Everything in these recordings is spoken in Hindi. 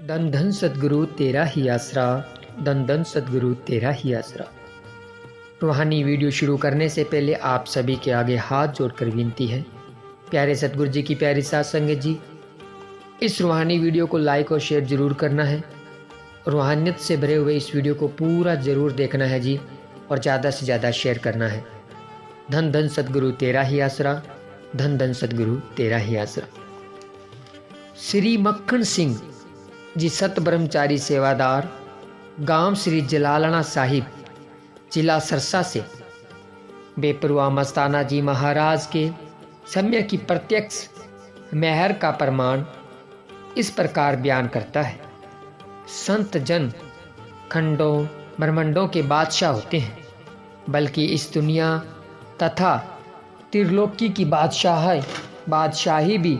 धन धन सद्गुरु तेरा ही आसरा, धन धन सद्गुरु तेरा ही आसरा। रूहानी वीडियो शुरू करने से पहले आप सभी के आगे हाथ जोड़कर विनती है, प्यारे सतगुरु जी की प्यारी साथ संगत जी, इस रूहानी वीडियो को लाइक और शेयर ज़रूर करना है। रूहानियत से भरे हुए इस वीडियो को पूरा ज़रूर देखना है जी, और ज़्यादा से ज़्यादा शेयर करना है। धन धन सद्गुरु तेरा ही आसरा, धन धन सद्गुरु तेरा ही आसरा। श्री मक्खन सिंह जी सत ब्रह्मचारी सेवादार, गांव श्री जलालना साहिब, जिला सरसा से बेपरवाह मस्ताना जी महाराज के समय की प्रत्यक्ष मेहर का प्रमाण इस प्रकार बयान करता है। संत जन खंडों ब्रह्मंडों के बादशाह होते हैं, बल्कि इस दुनिया तथा त्रिलोकी की बादशाही भी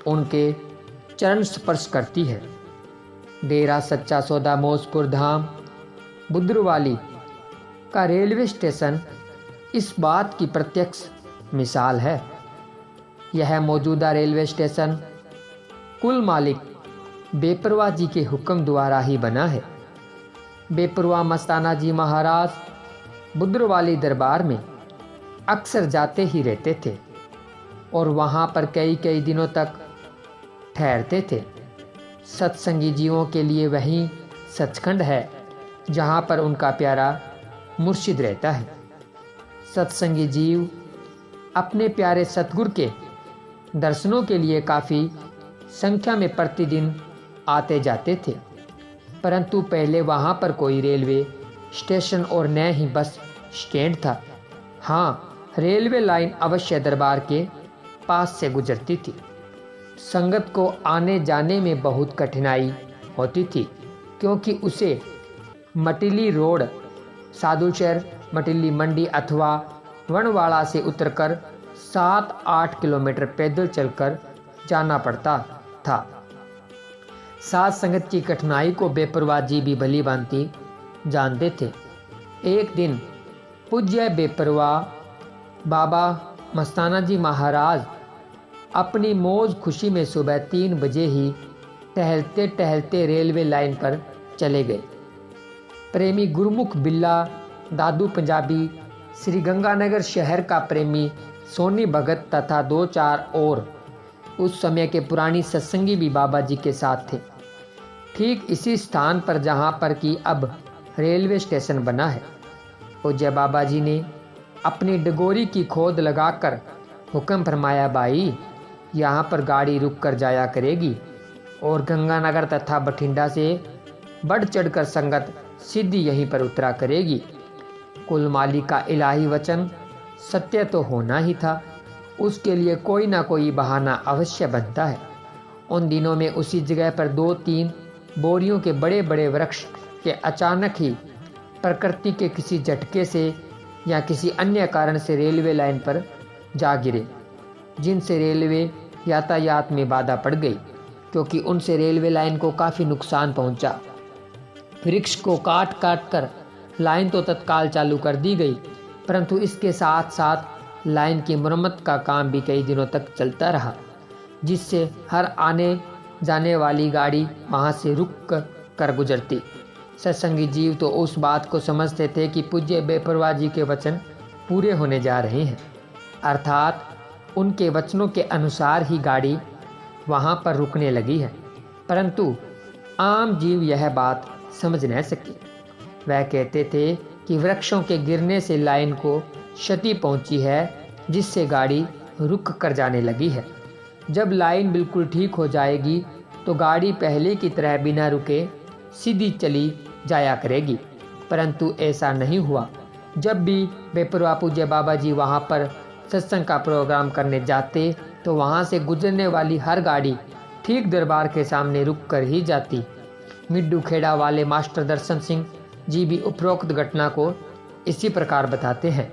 उनके चरण स्पर्श करती है। डेरा सच्चा सौदा मौजपुर धाम बुद्रवाली का रेलवे स्टेशन इस बात की प्रत्यक्ष मिसाल है। यह मौजूदा रेलवे स्टेशन कुल मालिक बेपरवाह जी के हुक्म द्वारा ही बना है। बेपरवाह मस्ताना जी महाराज बुद्रवाली दरबार में अक्सर जाते ही रहते थे और वहाँ पर कई दिनों तक ठहरते थे। सत्संगी जीवों के लिए वही सचखंड है जहाँ पर उनका प्यारा मुर्शिद रहता है। सत्संगी जीव अपने प्यारे सतगुरु के दर्शनों के लिए काफ़ी संख्या में प्रतिदिन आते जाते थे, परंतु पहले वहाँ पर कोई रेलवे स्टेशन और न ही बस स्टैंड था। हाँ, रेलवे लाइन अवश्य दरबार के पास से गुजरती थी। संगत को आने जाने में बहुत कठिनाई होती थी, क्योंकि उसे मटिली रोड, साधुशहर, मटिली मंडी अथवा वनवाड़ा से उतरकर 7-8 किलोमीटर पैदल चलकर जाना पड़ता था। साथ संगत की कठिनाई को बेपरवाह जी भी भली भांति जानते थे। एक दिन पूज्य बेपरवाह बाबा मस्ताना जी महाराज अपनी मौज खुशी में सुबह 3 बजे ही टहलते टहलते रेलवे लाइन पर चले गए। प्रेमी गुरमुख बिल्ला, दादू पंजाबी, श्री गंगानगर शहर का प्रेमी सोनी भगत तथा 2-4 और उस समय के पुरानी सत्संगी भी बाबा जी के साथ थे। ठीक इसी स्थान पर जहाँ पर कि अब रेलवे स्टेशन बना है, पूज्य बाबा जी ने अपनी डगोरी की खोद लगाकर हुक्म फरमाया, भाई यहाँ पर गाड़ी रुक कर जाया करेगी और गंगानगर तथा बठिंडा से बढ़ चढ़कर संगत सीधी यहीं पर उतरा करेगी। कुल मालिक का इलाही वचन सत्य तो होना ही था, उसके लिए कोई ना कोई बहाना अवश्य बनता है। उन दिनों में उसी जगह पर 2-3 बोरियों के बड़े बड़े वृक्ष के अचानक ही प्रकृति के किसी झटके से या किसी अन्य कारण से रेलवे लाइन पर जा गिरे, जिनसे रेलवे यातायात में बाधा पड़ गई, क्योंकि उनसे रेलवे लाइन को काफ़ी नुकसान पहुंचा। वृक्ष को काट कर लाइन तो तत्काल चालू कर दी गई, परंतु इसके साथ साथ लाइन की मरम्मत का काम भी कई दिनों तक चलता रहा, जिससे हर आने जाने वाली गाड़ी वहां से रुक कर गुजरती। सत्संगी जीव तो उस बात को समझते थे कि पूज्य बेपरवाह जी के वचन पूरे होने जा रहे हैं, अर्थात उनके वचनों के अनुसार ही गाड़ी वहाँ पर रुकने लगी है। परंतु आम जीव यह बात समझ न सके। वह कहते थे कि वृक्षों के गिरने से लाइन को क्षति पहुँची है, जिससे गाड़ी रुक कर जाने लगी है। जब लाइन बिल्कुल ठीक हो जाएगी तो गाड़ी पहले की तरह बिना रुके सीधी चली जाया करेगी, परंतु ऐसा नहीं हुआ। जब भी बेपरवाह पूज्य बाबा जी वहाँ पर सत्संग का प्रोग्राम करने जाते तो वहाँ से गुजरने वाली हर गाड़ी ठीक दरबार के सामने रुक कर ही जाती। मिड्डू खेड़ा वाले मास्टर दर्शन सिंह जी भी उपरोक्त घटना को इसी प्रकार बताते हैं।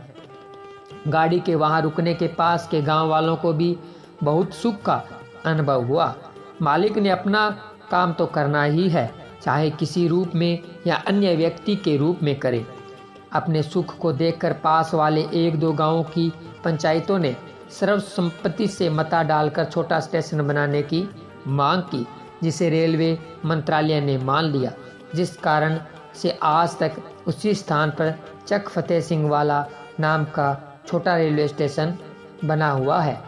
गाड़ी के वहाँ रुकने के पास के गांव वालों को भी बहुत सुख का अनुभव हुआ। मालिक ने अपना काम तो करना ही है, चाहे किसी रूप में या अन्य व्यक्ति के रूप में करे। अपने सुख को देखकर पास वाले 1-2 गांवों की पंचायतों ने सर्वसम्मति से मता डालकर छोटा स्टेशन बनाने की मांग की, जिसे रेलवे मंत्रालय ने मान लिया, जिस कारण से आज तक उसी स्थान पर चक फतेह सिंह वाला नाम का छोटा रेलवे स्टेशन बना हुआ है,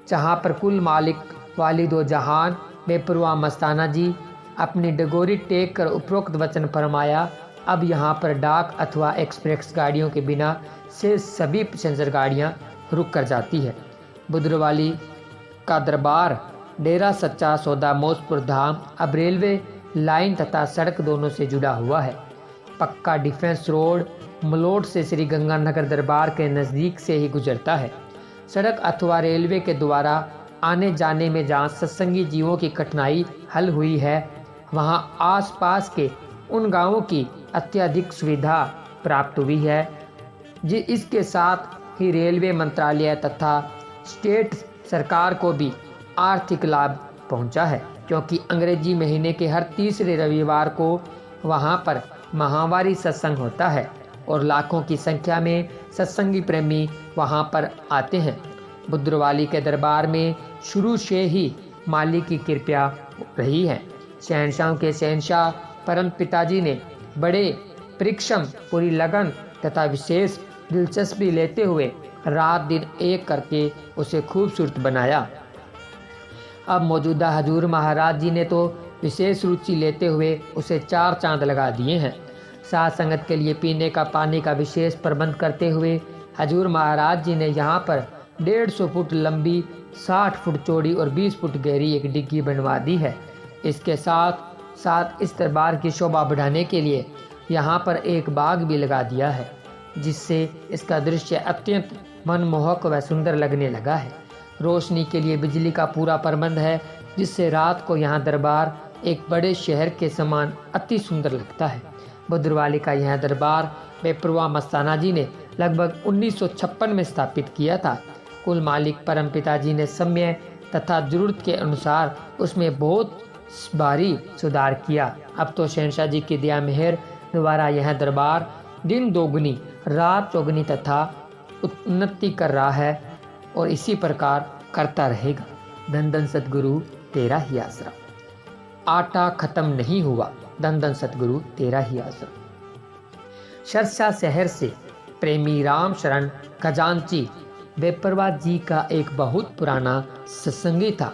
जहां पर कुल मालिक वालिदो जहान बेपरवाह मस्ताना जी अपनी डगोरी टेक कर उपरोक्त वचन फरमाया। अब यहाँ पर डाक अथवा एक्सप्रेस गाड़ियों के बिना से सभी पैसेंजर गाड़ियाँ रुक कर जाती है। बुद्रवाली का दरबार डेरा सच्चा सौदा मौजपुर धाम अब रेलवे लाइन तथा सड़क दोनों से जुड़ा हुआ है। पक्का डिफेंस रोड मलोट से श्री गंगानगर दरबार के नज़दीक से ही गुजरता है। सड़क अथवा रेलवे के द्वारा आने जाने में जहाँ सत्संगी जीवों की कठिनाई हल हुई है, वहाँ आसपास के उन गांवों की अत्यधिक सुविधा प्राप्त हुई है। इसके साथ ही रेलवे मंत्रालय तथा स्टेट सरकार को भी आर्थिक लाभ पहुंचा है, क्योंकि अंग्रेजी महीने के हर तीसरे रविवार को वहां पर महावारी सत्संग होता है और लाखों की संख्या में सत्संगी प्रेमी वहां पर आते हैं। बुद्रवाली के दरबार में शुरू से ही माली की कृपा रही है। शहंशाहों के शहंशाह परम पिताजी ने बड़े परिश्रम, पूरी लगन तथा विशेष दिलचस्पी लेते हुए रात दिन एक करके उसे खूबसूरत बनाया। अब मौजूदा हजूर महाराज जी ने तो विशेष रुचि लेते हुए उसे 4 चांद लगा दिए हैं। साथ संगत के लिए पीने का पानी का विशेष प्रबंध करते हुए हजूर महाराज जी ने यहाँ पर 150 फुट लंबी, 60 फुट चौड़ी और 20 फुट गहरी एक डिग्गी बनवा दी है। इसके साथ साथ इस दरबार की शोभा बढ़ाने के लिए यहाँ पर एक बाग भी लगा दिया है, जिससे इसका दृश्य अत्यंत मनमोहक व सुंदर लगने लगा है। रोशनी के लिए बिजली का पूरा प्रबंध है, जिससे रात को यहाँ दरबार एक बड़े शहर के समान अति सुंदर लगता है। बुद्रवाली का यह दरबार बेपरवाह मस्ताना जी ने लगभग 1956 में स्थापित किया था। कुल मालिक परम पिताजी ने समय तथा जरूरत के अनुसार उसमें बहुत भारी सुधार किया। अब तो शहंशाह जी की दया मेहर द्वारा यह दरबार दिन दोगुनी रात चौगुनी तथा उन्नति कर रहा है और इसी प्रकार करता रहेगा। धन धन सतगुरु तेरा ही आसरा। आटा खत्म नहीं हुआ, धन धन सतगुरु तेरा ही आसरा। शरसा शहर से प्रेमी राम शरण खजांची बेपरवाह जी का एक बहुत पुराना सत्संगी था।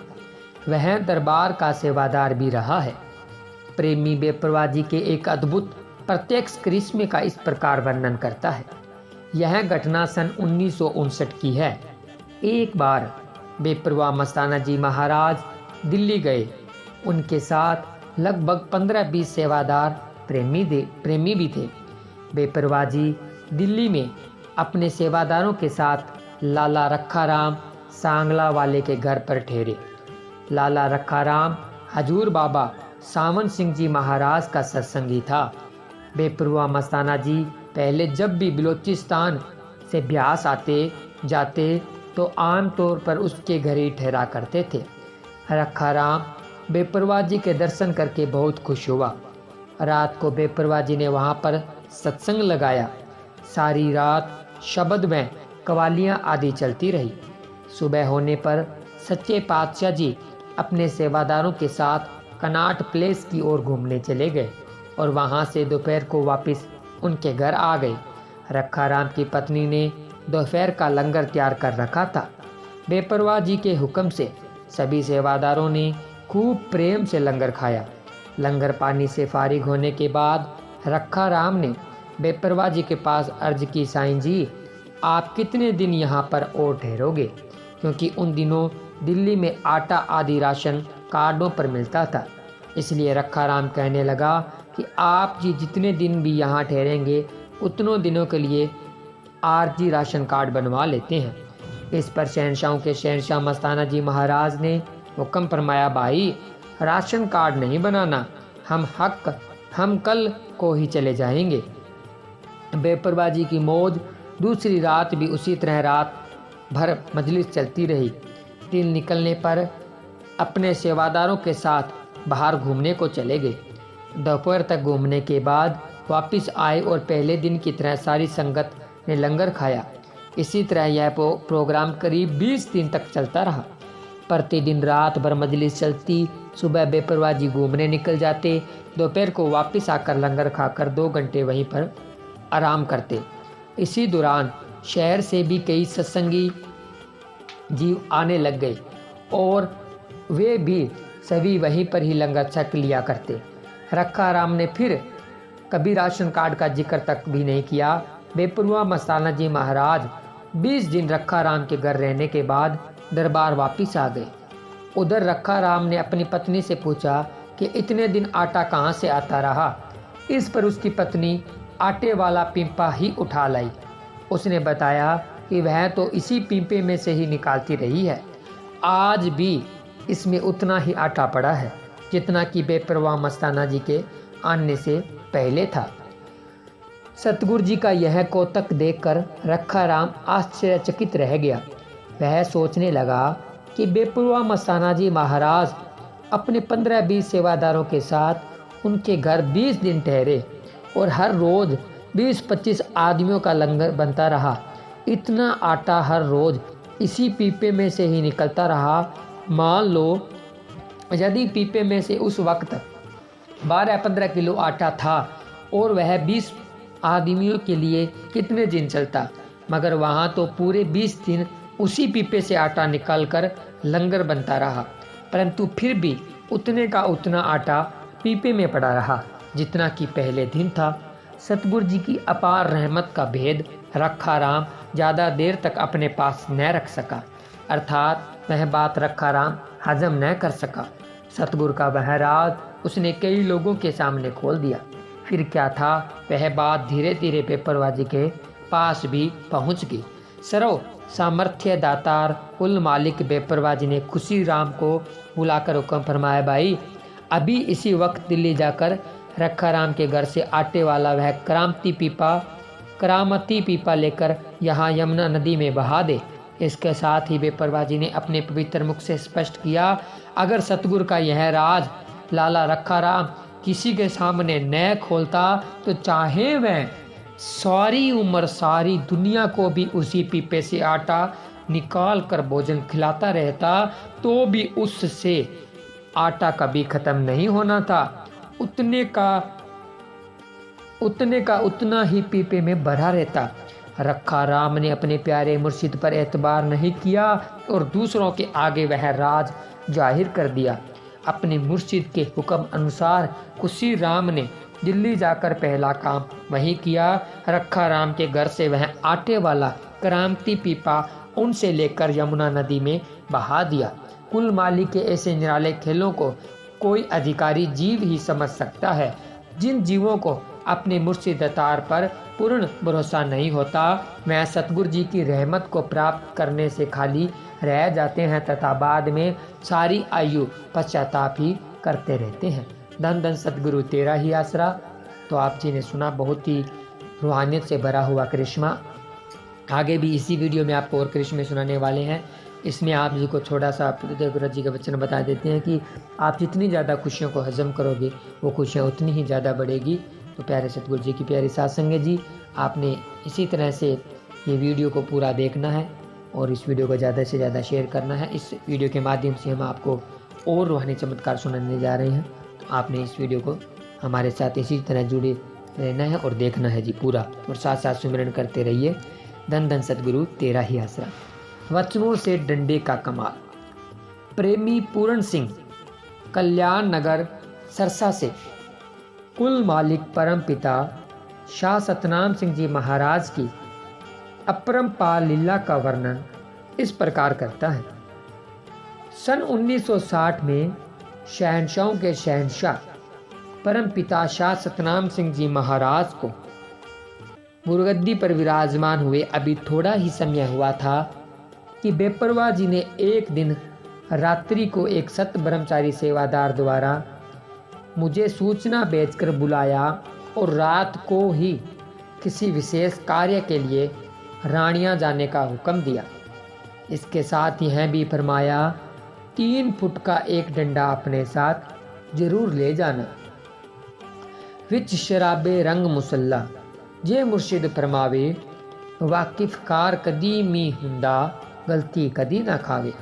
वह दरबार का सेवादार भी रहा है। प्रेमी बेपरवाह जी के एक अद्भुत प्रत्यक्ष करिश्मे का इस प्रकार वर्णन करता है। यह घटना सन 1959 की है। एक बार बेपरवाह मस्ताना जी महाराज दिल्ली गए। उनके साथ लगभग 15-20 सेवादार प्रेमी भी थे। बेपरवाह जी दिल्ली में अपने सेवादारों के साथ लाला रखाराम सांगला वाले के घर पर ठहरे। लाला रखाराम हजूर बाबा सावन सिंह जी महाराज का सत्संगी था। बेपरवाह मस्ताना जी पहले जब भी बलोचिस्तान से ब्यास आते जाते तो आम तौर पर उसके घर ही ठहरा करते थे। रखाराम बेपरवाह जी के दर्शन करके बहुत खुश हुआ। रात को बेपरवाह जी ने वहाँ पर सत्संग लगाया। सारी रात शब्द में कवालियाँ आदि चलती रही। सुबह होने पर सच्चे पातशाह जी अपने सेवादारों के साथ कनाट प्लेस की ओर घूमने चले गए और वहाँ से दोपहर को वापस उनके घर आ गए। रखाराम की पत्नी ने दोपहर का लंगर तैयार कर रखा था। बेपरवाह जी के हुक्म से सभी सेवादारों ने खूब प्रेम से लंगर खाया। लंगर पानी से फारिग होने के बाद रखाराम ने बेपरवाह जी के पास अर्ज की, साईं जी आप कितने दिन यहाँ पर और ठहरोगे, क्योंकि उन दिनों दिल्ली में आटा आदि राशन कार्डों पर मिलता था। इसलिए रखाराम कहने लगा कि आप जी जितने दिन भी यहाँ ठहरेंगे उतनों दिनों के लिए आरजी राशन कार्ड बनवा लेते हैं। इस पर शहंशाहों के शहंशाह मस्ताना जी महाराज ने हुक्म फरमाया, भाई राशन कार्ड नहीं बनाना, हम कल को ही चले जाएंगे। बेपरवाह जी की मौज दूसरी रात भी उसी तरह रात भर मजलिस चलती रही। दिन निकलने पर अपने सेवादारों के साथ बाहर घूमने को चले गए। दोपहर तक घूमने के बाद वापस आए और पहले दिन की तरह सारी संगत ने लंगर खाया। इसी तरह यह प्रोग्राम करीब 20 दिन तक चलता रहा। प्रतिदिन रात भर मजलिस चलती। सुबह बेपरवाह जी घूमने निकल जाते। दोपहर को वापस आकर लंगर खाकर 2 घंटे वहीं पर आराम करते। इसी दौरान शहर से भी कई सत्संगी जीव आने लग गए और वे भी सभी वहीं पर ही लंगर छक लिया करते। रखा राम ने फिर कभी राशन कार्ड का जिक्र तक भी नहीं किया। बेपरवाह मस्ताना जी महाराज 20 दिन रखा राम के घर रहने के बाद दरबार वापिस आ गए। उधर रखा राम ने अपनी पत्नी से पूछा कि इतने दिन आटा कहाँ से आता रहा। इस पर उसकी पत्नी आटे वाला पिंपा ही उठा लाई। उसने बताया कि वह तो इसी पिंपे में से ही निकालती रही है। आज भी इसमें उतना ही आटा पड़ा है जितना कि बेपरवाह मस्ताना जी के आने से पहले था। सतगुरु जी का यह कौतक देखकर रखा राम आश्चर्यचकित रह गया। वह सोचने लगा कि बेपरवाह मस्ताना जी महाराज अपने 15-20 सेवादारों के साथ उनके घर 20 दिन ठहरे और हर रोज 20-25 आदमियों का लंगर बनता रहा। इतना आटा हर रोज इसी पीपे में से ही निकलता रहा। मान लो यदि पीपे में से उस वक्त 12-15 किलो आटा था और वह 20 आदमियों के लिए कितने दिन चलता, मगर वहाँ तो पूरे 20 दिन उसी पीपे से आटा निकालकर लंगर बनता रहा, परंतु फिर भी उतने का उतना आटा पीपे में पड़ा रहा जितना कि पहले दिन था। सतगुरु जी की अपार रहमत का भेद रखा राम ज़्यादा देर तक अपने पास न रख सका, अर्थात वह बात रखा राम हजम न कर सका। सतगुरु का वह राज उसने कई लोगों के सामने खोल दिया। फिर क्या था, वह बात धीरे धीरे बेपरवाह जी के पास भी पहुंच गई। सर्व सामर्थ्य दातार कुल मालिक बेपरवाह जी ने खुशी राम को बुलाकर हुक्म फरमाया, भाई अभी इसी वक्त दिल्ली जाकर रखा राम के घर से आटे वाला वह करामती पीपा लेकर यहाँ यमुना नदी में बहा दे। इसके साथ ही बेपरवाह जी ने अपने पवित्र मुख से स्पष्ट किया, अगर सतगुरु का यह राज लाला रखा राम किसी के सामने न खोलता तो चाहे वह सारी उम्र सारी दुनिया को भी उसी पीपे से आटा निकाल कर भोजन खिलाता रहता तो भी उससे आटा कभी खत्म नहीं होना था। उतने का उतना ही पीपे में भरा रहता। रखा राम ने अपने प्यारे मुर्शिद पर एतबार नहीं किया और दूसरों के आगे वह राज जाहिर कर दिया। अपने मुर्शिद के हुक्म अनुसार खुशी राम ने दिल्ली जाकर पहला काम वही किया। रखा राम के घर से वह आटे वाला करामती पीपा उनसे लेकर यमुना नदी में बहा दिया। कुल मालिक के ऐसे निराले खेलों को कोई अधिकारी जीव ही समझ सकता है। जिन जीवों को अपने मुर्शिद दातार पर पूर्ण भरोसा नहीं होता, वह सतगुरु जी की रहमत को प्राप्त करने से खाली रह जाते हैं तथा बाद में सारी आयु पश्चाताप ही करते रहते हैं। धन धन सतगुरु तेरा ही आसरा। तो आप जी ने सुना बहुत ही रूहानियत से भरा हुआ करिश्मा। आगे भी इसी वीडियो में आपको और करिश्मे सुनाने वाले हैं। इसमें आप जी को थोड़ा सा गुरु जी का वचन बता देते हैं कि आप जितनी ज़्यादा खुशियों को हजम करोगे वो खुशियाँ उतनी ही ज़्यादा बढ़ेगी। तो प्यारे सतगुरु जी की प्यारी सात्संग जी, आपने इसी तरह से ये वीडियो को पूरा देखना है और इस वीडियो को ज़्यादा से ज़्यादा शेयर करना है। इस वीडियो के माध्यम से हम आपको और रूहानी चमत्कार सुनाने जा रहे हैं। तो आपने इस वीडियो को हमारे साथ इसी तरह जुड़े रहना है और देखना है जी पूरा, और साथ साथ सुमिरन करते रहिए। धन धन सतगुरु तेरा ही आसरा। वचनों से डंडे का कमाल। प्रेमी पूर्ण सिंह, कल्याण नगर, सरसा से कुल मालिक परम पिता शाह सतनाम सिंह जी महाराज की अपरंपार लीला का वर्णन इस प्रकार करता है। सन 1960 में शहंशाहों के शहंशाह परम पिता शाह सतनाम सिंह जी महाराज को गुरुगद्दी पर विराजमान हुए अभी थोड़ा ही समय हुआ था कि बेपरवाह जी ने एक दिन रात्रि को एक सत ब्रह्मचारी सेवादार द्वारा मुझे सूचना भेजकर बुलाया और रात को ही किसी विशेष कार्य के लिए रानियां जाने का हुक्म दिया। इसके साथ यह भी फरमाया 3 फुट का एक डंडा अपने साथ जरूर ले जाना। विच शराबे रंग मुसल्ला जे मुर्शिद फरमावे, वाकिफ कार कदी मी हुंदा गलती कदी ना खावे।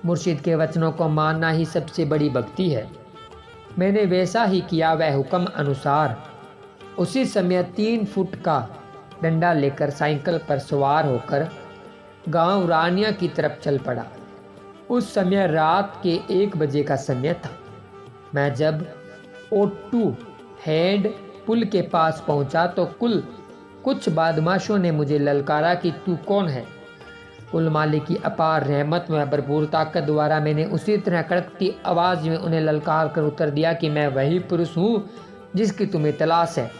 मुर्शिद के वचनों को मानना ही सबसे बड़ी भक्ति है। मैंने वैसा ही किया। वह हुक्म अनुसार उसी समय 3 फुट का डंडा लेकर साइकिल पर सवार होकर गांव रानिया की तरफ चल पड़ा। उस समय रात के 1 बजे का समय था। मैं जब O2 हैंड पुल के पास पहुंचा तो कुछ बदमाशों ने मुझे ललकारा कि तू कौन है। कुल मालिक की अपार रहमत व भरपूर ताकत द्वारा मैंने उसी तरह कड़कती आवाज़ में उन्हें ललकार कर उत्तर दिया कि मैं वही पुरुष हूँ जिसकी तुम्हें तलाश है।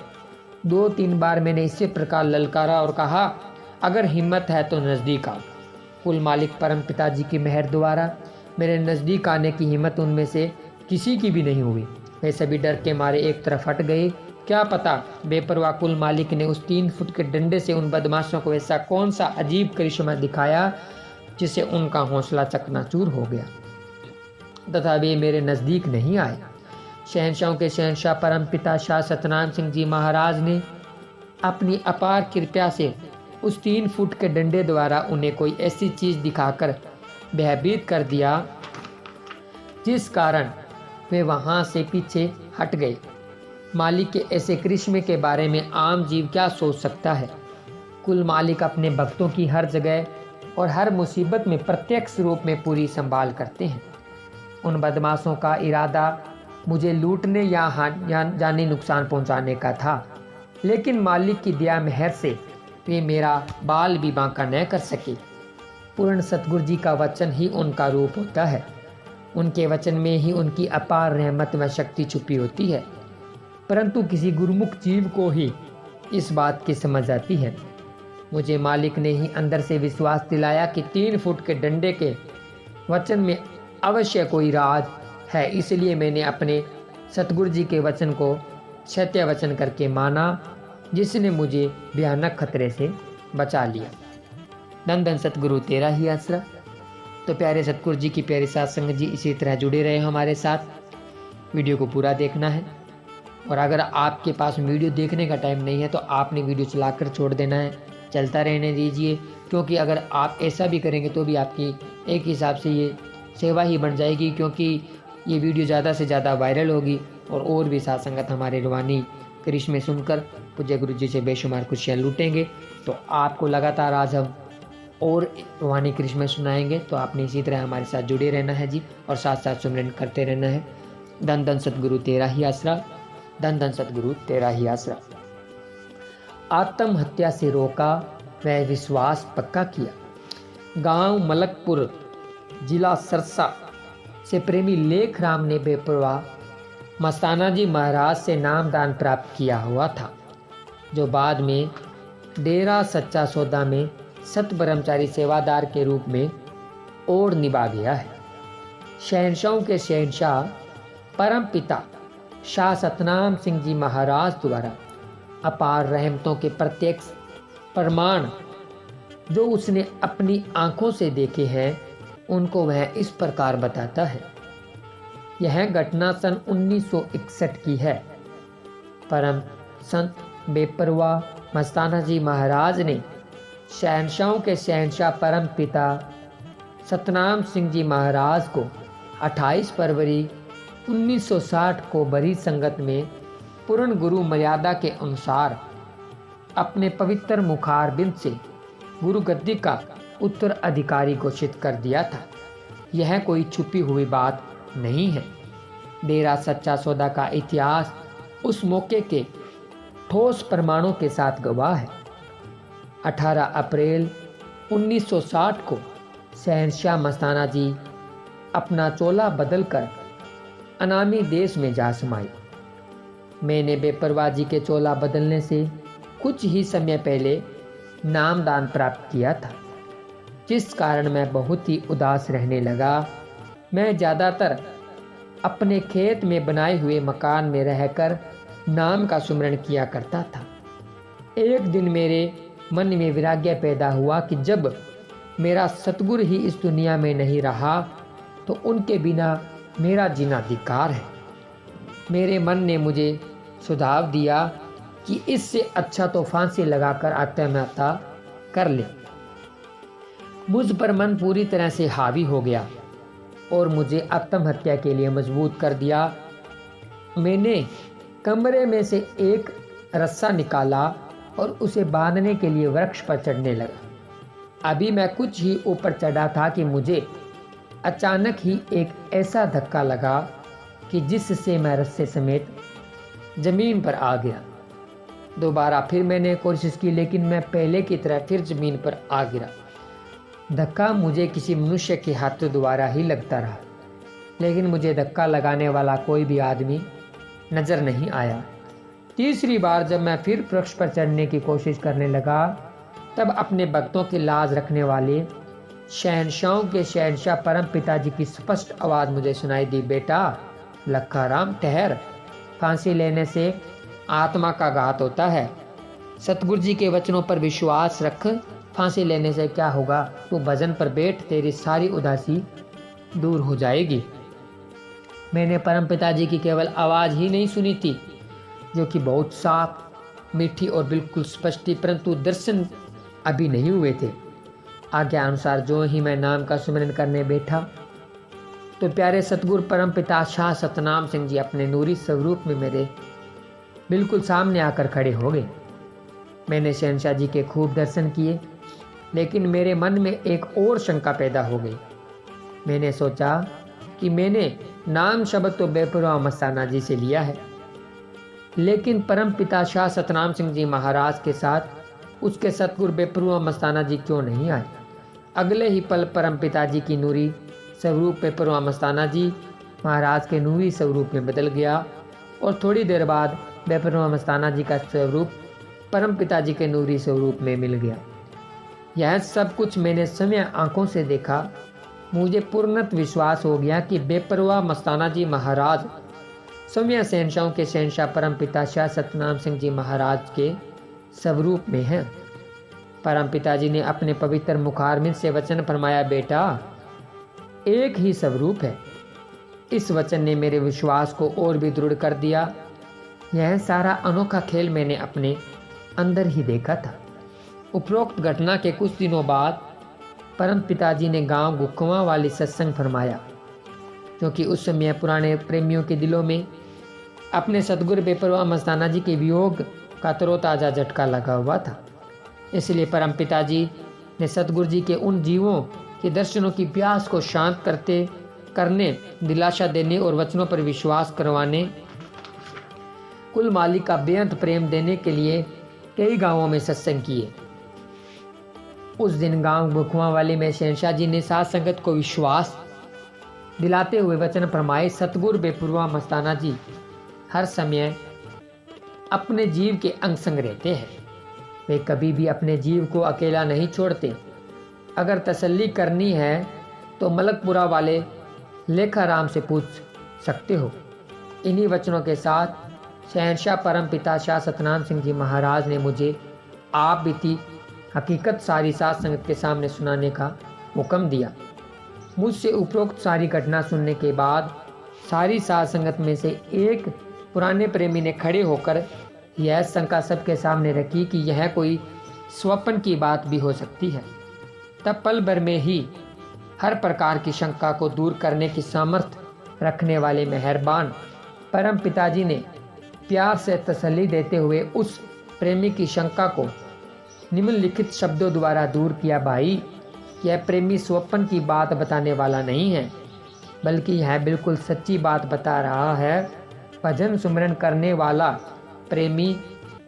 2-3 बार मैंने इसी प्रकार ललकारा और कहा, अगर हिम्मत है तो नज़दीक आओ। कुल मालिक परम पिताजी की मेहर द्वारा मेरे नज़दीक आने की हिम्मत उनमें से किसी की भी नहीं हुई। वे सभी डर के मारे एक तरफ हट गए। क्या पता बेपरवाह कुल मालिक ने उस 3 फुट के डंडे से उन बदमाशों को ऐसा कौन सा अजीब करिश्मा दिखाया जिससे उनका हौसला चकनाचूर हो गया तथा वे मेरे नज़दीक नहीं आए। शहंशाहों के शहंशाह परम पिता शाह सतनाम सिंह जी महाराज ने अपनी अपार कृपा से उस 3 फुट के डंडे द्वारा उन्हें कोई ऐसी चीज़ दिखाकर भयभीत कर दिया जिस कारण वे वहाँ से पीछे हट गए। मालिक के ऐसे करिश्मे के बारे में आम जीव क्या सोच सकता है। कुल मालिक अपने भक्तों की हर जगह और हर मुसीबत में प्रत्यक्ष रूप में पूरी संभाल करते हैं। उन बदमाशों का इरादा मुझे लूटने या जानी नुकसान पहुंचाने का था, लेकिन मालिक की दया मेहर से वे मेरा बाल भी बांका न कर सके। पूर्ण सतगुरु जी का वचन ही उनका रूप होता है। उनके वचन में ही उनकी अपार रहमत व शक्ति छुपी होती है, परंतु किसी गुरुमुख जीव को ही इस बात की समझ आती है। मुझे मालिक ने ही अंदर से विश्वास दिलाया कि 3 फुट के डंडे के वचन में अवश्य कोई राज है, इसलिए मैंने अपने सतगुरु जी के वचन को सत्य वचन करके माना, जिसने मुझे भयानक खतरे से बचा लिया। धन धन सतगुरु तेरा ही आसरा। तो प्यारे सतगुरु जी की प्यारी साथ संगत जी, इसी तरह जुड़े रहे हमारे साथ। वीडियो को पूरा देखना है, और अगर आपके पास वीडियो देखने का टाइम नहीं है तो आपने वीडियो चलाकर छोड़ देना है, चलता रहने दीजिए, क्योंकि अगर आप ऐसा भी करेंगे तो भी आपकी एक हिसाब से ये सेवा ही बन जाएगी, क्योंकि ये वीडियो ज़्यादा से ज़्यादा वायरल होगी और भी साथ संगत हमारे रूहानी करिश्मे सुनकर पूज्य गुरु जी से बेशुमार खुशियाँ लूटेंगे। तो आपको लगातार आज हम और रूहानी करिश्मे सुनाएंगे, तो आपने इसी तरह हमारे साथ जुड़े रहना है जी, और साथ साथ सुमरन करते रहना है। धन धन सतगुरु तेरा ही आसरा, धन धन सतगुरु तेरा ही आसरा। आत्महत्या से रोका, वह विश्वास पक्का किया। गांव मलकपुर, जिला सरसा से प्रेमी लेख राम ने बेपरवाह मस्ताना जी महाराज से नामदान प्राप्त किया हुआ था, जो बाद में डेरा सच्चा सौदा में सत ब्रह्मचारी सेवादार के रूप में और निभा गया है। शहंशाहों के शहंशाह परम पिता शाह सतनाम सिंह जी महाराज द्वारा अपार रहमतों के प्रत्यक्ष प्रमाण जो उसने अपनी आंखों से देखे हैं, उनको वह इस प्रकार बताता है। यह घटना सन 1961 की है। परम संत बेपरवाह मस्ताना जी महाराज ने शहंशाहों के शहंशाह परम पिता सतनाम सिंह जी महाराज को 28 फरवरी 1960 को बड़ी संगत में पूर्ण गुरु मर्यादा के अनुसार अपने पवित्र मुखारबिंद से गुरु गद्दी का उत्तराधिकारी घोषित कर दिया था। यह कोई छुपी हुई बात नहीं है। डेरा सच्चा सौदा का इतिहास उस मौके के ठोस प्रमाणों के साथ गवाह है। 18 अप्रैल 1960 को शहंशाह मस्ताना जी अपना चोला बदलकर अनामी देश में जा समाए। मैंने बेपरवाह जी के चोला बदलने से कुछ ही समय पहले नामदान प्राप्त किया था, जिस कारण मैं बहुत ही उदास रहने लगा। मैं ज़्यादातर अपने खेत में बनाए हुए मकान में रहकर नाम का सुमरण किया करता था। एक दिन मेरे मन में वैराग्य पैदा हुआ कि जब मेरा सतगुरु ही इस दुनिया में नहीं रहा तो उनके बिना मेरा जीना धिक्कार है। मेरे मन ने मुझे सुझाव दिया कि इससे अच्छा तो फांसी लगाकर आत्महत्या कर ले। मुझ पर मन पूरी तरह से हावी हो गया। और मुझे आत्महत्या के लिए मजबूर कर दिया। मैंने कमरे में से एक रस्सा निकाला और उसे बांधने के लिए वृक्ष पर चढ़ने लगा। अभी मैं कुछ ही ऊपर चढ़ा था कि मुझे अचानक ही एक ऐसा धक्का लगा कि जिससे मैं रस्से समेत ज़मीन पर आ गया। दोबारा फिर मैंने कोशिश की, लेकिन मैं पहले की तरह फिर ज़मीन पर आ गिरा। धक्का मुझे किसी मनुष्य के हाथों द्वारा ही लगता रहा, लेकिन मुझे धक्का लगाने वाला कोई भी आदमी नज़र नहीं आया। तीसरी बार जब मैं फिर वृक्ष पर चढ़ने की कोशिश करने लगा, तब अपने भक्तों की लाज रखने वाले शहंशाहों के शहंशाह परम पिताजी की स्पष्ट आवाज़ मुझे सुनाई दी, बेटा लक्खाराम ठहर, फांसी लेने से आत्मा का घात होता है। सतगुरु जी के वचनों पर विश्वास रख, फांसी लेने से क्या होगा, तू भजन पर बैठ, तेरी सारी उदासी दूर हो जाएगी। मैंने परम पिताजी की केवल आवाज़ ही नहीं सुनी थी, जो कि बहुत साफ, मीठी और बिल्कुल स्पष्ट थी, परंतु दर्शन अभी नहीं हुए थे। आज्ञा अनुसार जो ही मैं नाम का सुमिरन करने बैठा, तो प्यारे सतगुरु परम पिता शाह सतनाम सिंह जी अपने नूरी स्वरूप में मेरे बिल्कुल सामने आकर खड़े हो गए। मैंने शहंशाह जी के खूब दर्शन किए, लेकिन मेरे मन में एक और शंका पैदा हो गई। मैंने सोचा कि मैंने नाम शब्द तो बेपरवाह मस्ताना जी से लिया है, लेकिन परम पिता शाह सतनाम सिंह जी महाराज के साथ उसके सतगुरु बेपरवाह मस्ताना जी क्यों नहीं आए। अगले ही पल परम पिताजी की नूरी स्वरूप बेपरवाह मस्ताना जी महाराज के नूरी स्वरूप में बदल गया, और थोड़ी देर बाद बेपरवाह मस्ताना जी का स्वरूप परम पिताजी के नूरी स्वरूप में मिल गया। यह सब कुछ मैंने समय आंखों से देखा। मुझे पूर्णत विश्वास हो गया कि बेपरवाह मस्ताना जी महाराज समय शहंशाहों के शहंशाह परम पिता शाह सतनाम सिंह जी महाराज के स्वरूप में हैं। परम पिताजी ने अपने पवित्र मुखारबिंद से वचन फरमाया, बेटा एक ही स्वरूप है। इस वचन ने मेरे विश्वास को और भी दृढ़ कर दिया। यह सारा अनोखा खेल मैंने अपने अंदर ही देखा था। उपरोक्त घटना के कुछ दिनों बाद परम पिताजी ने गांव गुखवा वाली सत्संग फरमाया, क्योंकि उस समय पुराने प्रेमियों के दिलों में अपने सतगुरु बेपरवाह मस्ताना जी के वियोग का तरोताज़ा झटका लगा हुआ था। इसलिए परम पिताजी ने सतगुरु जी के उन जीवों के दर्शनों की प्यास को शांत करने, दिलासा देने और वचनों पर विश्वास करवाने, कुल मालिक का बेअंत प्रेम देने के लिए कई गांवों में सत्संग किए। उस दिन गांव गुखवा वाली में शहंशाह जी ने साथ संगत को विश्वास दिलाते हुए वचन फरमाए, सतगुरु बेपरवाह मस्ताना जी हर समय अपने जीव के अंग संग रहते हैं। वे कभी भी अपने जीव को अकेला नहीं छोड़ते। अगर तसल्ली करनी है तो मलकपुरा वाले लेखाराम से पूछ सकते हो। इन्हीं वचनों के साथ शहंशाह परम पिता शाह सतनाम सिंह जी महाराज ने मुझे आप बीती हकीकत सारी साथ संगत के सामने सुनाने का हुक्म दिया। मुझसे उपरोक्त सारी घटना सुनने के बाद सारी साथ संगत में से एक पुराने प्रेमी ने खड़े होकर यह शंका सबके सामने रखी कि यह कोई स्वप्न की बात भी हो सकती है। तब पल भर में ही हर प्रकार की शंका को दूर करने की सामर्थ्य रखने वाले मेहरबान परम पिताजी ने प्यार से तसल्ली देते हुए उस प्रेमी की शंका को निम्नलिखित शब्दों द्वारा दूर किया, भाई यह प्रेमी स्वप्न की बात बताने वाला नहीं है, बल्कि यह बिल्कुल सच्ची बात बता रहा है। भजन सुमरन करने वाला प्रेमी,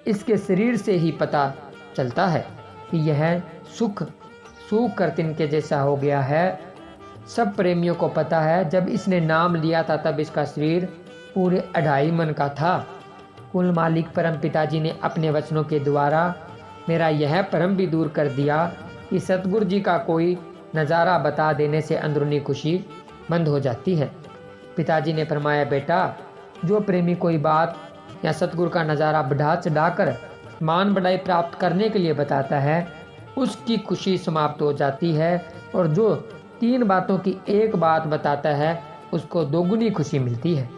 इसके शरीर से ही पता चलता है कि यह सूख कर तिनके जैसा हो गया है। सब प्रेमियों को पता है, जब इसने नाम लिया था तब इसका शरीर पूरे 2.5 मन का था। कुल मालिक परम पिताजी ने अपने वचनों के द्वारा मेरा यह भ्रम भी दूर कर दिया कि सतगुरु जी का कोई नज़ारा बता देने से अंदरूनी खुशी बंद हो जाती है। पिताजी ने फरमाया, बेटा जो प्रेमी कोई बात या सतगुरु का नज़ारा बढ़ा चढ़ाकर मान बढ़ाई प्राप्त करने के लिए बताता है, उसकी खुशी समाप्त हो जाती है, और जो 3 बातों की एक बात बताता है उसको दोगुनी खुशी मिलती है।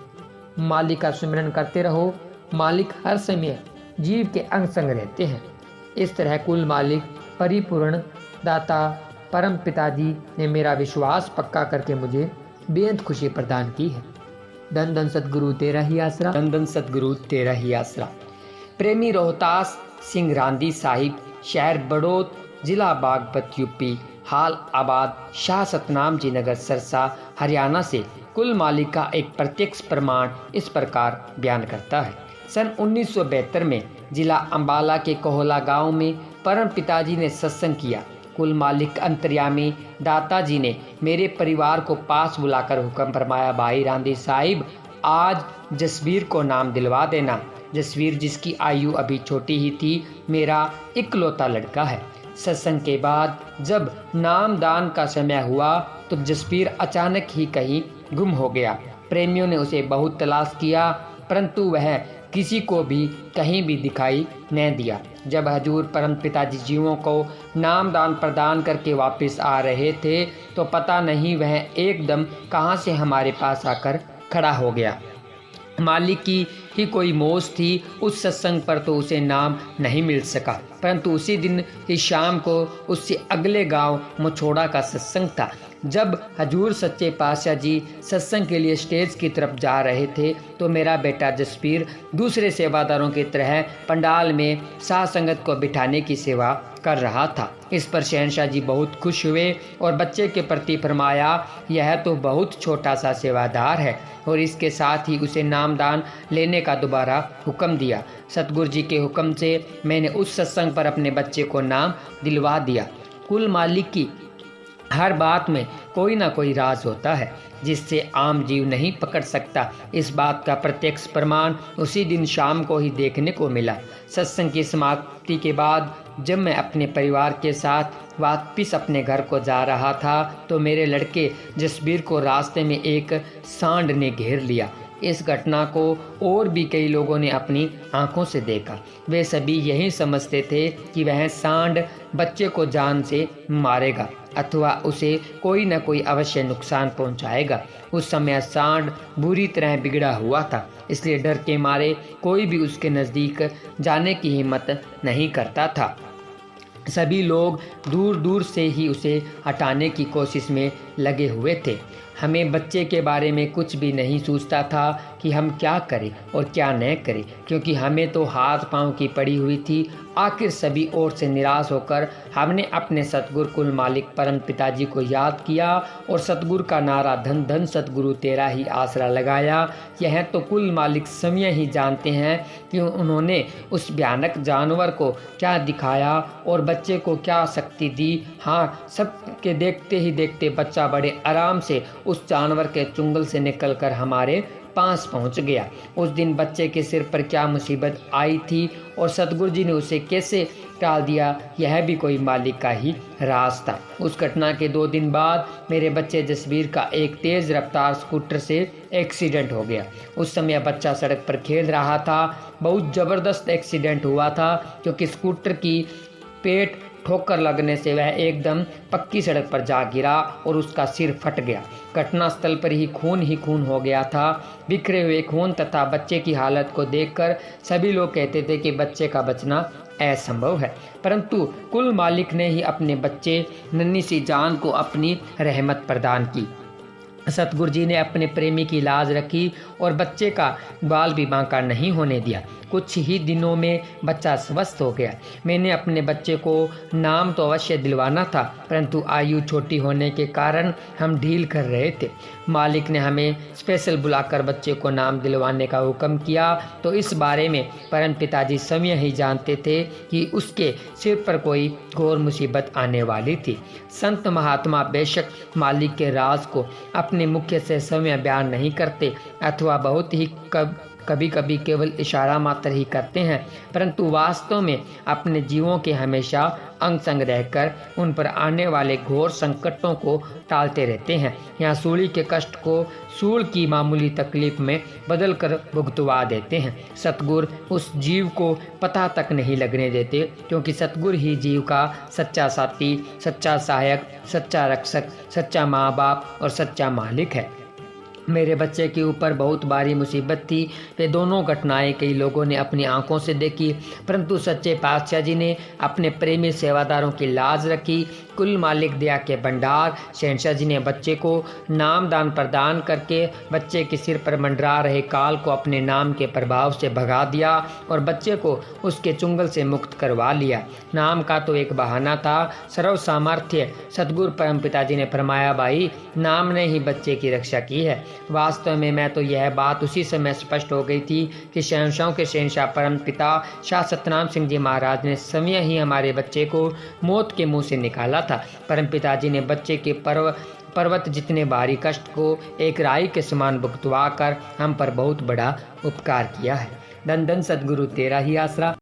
मालिक का स्मरण करते रहो। मालिक हर समय जीव के अंग संग रहते हैं। इस तरह कुल मालिक परिपूर्ण दाता परम पिताजी ने मेरा विश्वास पक्का करके मुझे बेहद खुशी प्रदान की है। धन धन सतगुरु तेरा ही आसरा, धन धन सतगुरु तेरा ही आसरा। प्रेमी रोहतास सिंह रांदी साहिब, शहर बड़ौत, जिला बागपत यूपी, हाल आबाद शाह सतनाम जी नगर सरसा हरियाणा से कुल मालिक का एक प्रत्यक्ष प्रमाण इस प्रकार बयान करता है। सन 1972 में जिला अंबाला के कोहला गांव में परम पिताजी ने सत्संग किया। कुल मालिक अंतर्यामी दाताजी ने मेरे परिवार को पास बुलाकर हुक्म फरमाया, भाई रांदी साहिब, आज जसवीर को नाम दिलवा देना। जसवीर, जिसकी आयु अभी छोटी ही थी, मेरा इकलौता लड़का है। सत्संग के बाद जब नामदान का समय हुआ तो जसवीर अचानक ही कहीं गुम हो गया। प्रेमियों ने उसे बहुत तलाश किया, परंतु वह किसी को भी कहीं भी दिखाई न दिया। जब हजूर परम पिताजी जीवों को नामदान प्रदान करके वापस आ रहे थे तो पता नहीं वह एकदम कहां से हमारे पास आकर खड़ा हो गया। मालिक की ही कोई मौज थी। उस सत्संग पर तो उसे नाम नहीं मिल सका, परंतु उसी दिन ही शाम को उससे अगले गांव मछोड़ा का सत्संग था। जब हजूर सच्चे पातशाह जी सत्संग के लिए स्टेज की तरफ जा रहे थे तो मेरा बेटा जसवीर दूसरे सेवादारों की तरह पंडाल में साध संगत को बिठाने की सेवा कर रहा था। इस पर शहनशाह जी बहुत खुश हुए और बच्चे के प्रति फरमाया, यह तो बहुत छोटा सा सेवादार है, और इसके साथ ही उसे नामदान लेने का दोबारा हुक्म दिया। सतगुरु जी के हुक्म से मैंने उस सत्संग पर अपने बच्चे को नाम दिलवा दिया। कुल मालिक की हर बात में कोई ना कोई राज होता है जिससे आम जीव नहीं पकड़ सकता। इस बात का प्रत्यक्ष प्रमाण उसी दिन शाम को ही देखने को मिला। सत्संग की समाप्ति के बाद जब मैं अपने परिवार के साथ वापस अपने घर को जा रहा था तो मेरे लड़के जसबीर को रास्ते में एक सांड ने घेर लिया। इस घटना को और भी कई लोगों ने अपनी आंखों से देखा। वे सभी यही समझते थे कि वह सांड बच्चे को जान से मारेगा अथवा उसे कोई न कोई अवश्य नुकसान पहुंचाएगा। उस समय सांड बुरी तरह बिगड़ा हुआ था, इसलिए डर के मारे कोई भी उसके नज़दीक जाने की हिम्मत नहीं करता था। सभी लोग दूर दूर से ही उसे हटाने की कोशिश में लगे हुए थे। हमें बच्चे के बारे में कुछ भी नहीं सूझता था कि हम क्या करें और क्या न करें, क्योंकि हमें तो हाथ पांव की पड़ी हुई थी। आखिर सभी ओर से निराश होकर हमने अपने सतगुरु कुल मालिक परम पिताजी को याद किया और सतगुरु का नारा धन धन सतगुरु तेरा ही आसरा लगाया। यह तो कुल मालिक स्वयं ही जानते हैं कि उन्होंने उस भयानक जानवर को क्या दिखाया और बच्चे को क्या शक्ति दी। हाँ, सबके देखते ही देखते बच्चा बड़े आराम से उस जानवर के चुंगल से निकलकर हमारे पास पहुंच गया। उस दिन बच्चे के सिर पर क्या मुसीबत आई थी और सतगुरु जी ने उसे कैसे टाल दिया, यह भी कोई मालिक का ही राज था। उस घटना के 2 दिन बाद मेरे बच्चे जसबीर का एक तेज रफ्तार स्कूटर से एक्सीडेंट हो गया। उस समय बच्चा सड़क पर खेल रहा था। बहुत ज़बरदस्त एक्सीडेंट हुआ था क्योंकि स्कूटर की पेट ठोकर लगने से वह एकदम पक्की सड़क पर जा गिरा और उसका सिर फट गया। घटनास्थल पर ही खून हो गया था। बिखरे हुए खून तथा बच्चे की हालत को देखकर सभी लोग कहते थे कि बच्चे का बचना असंभव है, परंतु कुल मालिक ने ही अपने बच्चे नन्ही सी जान को अपनी रहमत प्रदान की। सतगुरु जी ने अपने प्रेमी की लाज रखी और बच्चे का बाल भी बांका नहीं होने दिया। कुछ ही दिनों में बच्चा स्वस्थ हो गया। मैंने अपने बच्चे को नाम तो अवश्य दिलवाना था, परंतु आयु छोटी होने के कारण हम ढील कर रहे थे। मालिक ने हमें स्पेशल बुलाकर बच्चे को नाम दिलवाने का हुक्म किया, तो इस बारे में परम पिताजी स्वयं ही जानते थे कि उसके सिर पर कोई घोर मुसीबत आने वाली थी। संत महात्मा बेशक मालिक के राज को अपने मुख से स्वयं बयान नहीं करते अथवा बहुत ही कभी कभी केवल इशारा मात्र ही करते हैं, परंतु वास्तव में अपने जीवों के हमेशा अंग संग रहकर उन पर आने वाले घोर संकटों को टालते रहते हैं। यहाँ सूली के कष्ट को सूल की मामूली तकलीफ में बदल कर भुगतवा देते हैं। सतगुरु उस जीव को पता तक नहीं लगने देते, क्योंकि सतगुरु ही जीव का सच्चा साथी, सच्चा सहायक, सच्चा रक्षक, सच्चा माँ बाप और सच्चा मालिक है। मेरे बच्चे के ऊपर बहुत भारी मुसीबत थी। वे दोनों घटनाएं कई लोगों ने अपनी आंखों से देखी, परंतु सच्चे पातशाह जी ने अपने प्रेमी सेवादारों की लाज रखी। कुल मालिक दया के भंडार शहंशाह जी ने बच्चे को नामदान प्रदान करके बच्चे के सिर पर मंडरा रहे काल को अपने नाम के प्रभाव से भगा दिया और बच्चे को उसके चुंगल से मुक्त करवा लिया। नाम का तो एक बहाना था, सर्व सामर्थ्य सतगुरु परम पिताजी ने फरमाया, भाई नाम ने ही बच्चे की रक्षा की है। वास्तव में मैं तो यह बात उसी समय स्पष्ट हो गई थी कि शहंशाहों के शहंशाह परम पिता शाह सतनाम सिंह जी महाराज ने स्वयं ही हमारे बच्चे को मौत के मुंह से निकाला था। परम पिताजी ने बच्चे के पर्वत जितने भारी कष्ट को एक राई के समान भुगतवा कर हम पर बहुत बड़ा उपकार किया है। धन धन सतगुरु तेरा ही आसरा।